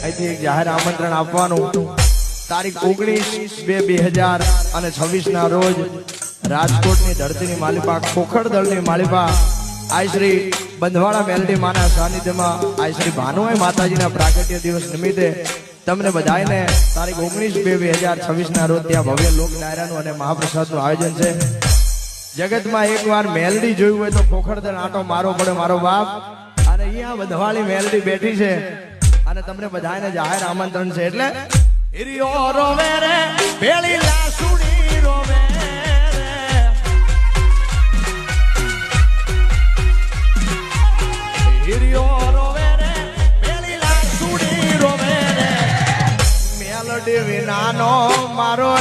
અહીંથી એક જાહેર આમંત્રણ આપવાનું તારીખ 19/2/2026 ના રોજ રાજકોટની ધરતીની માલિપા ખોખરદળની માલિપા આઈ શ્રી બંધવાળા મેલડી માના સાનિધ્યમાં આઈ શ્રી ભાનુઆઈ માતાજીના પ્રાગટ્ય દિવસ નિમિત્તે તમને બધાને તારીખ 19/2/2026 ના રોજ ત્યાં ભવ્ય લોક ડાયરાનું અને મહાપ્રસાદનું આયોજન છે. જગતમાં એકવાર મેલડી જોયું હોય તો ખોખરદળ આંટો મારો પડે મારો બાપ. અને અહીંયા બંધવાળી મેલડી બેઠી છે અને તમને બધાને જાહેર આમંત્રણ છે. એટલે હિરિયો રોવે રે ભેળી લાસુડી રોવે રે, હિરિયો રોવે રે ભેળી લાસુડી રોવે રે, મેલડી વિનાનો મારો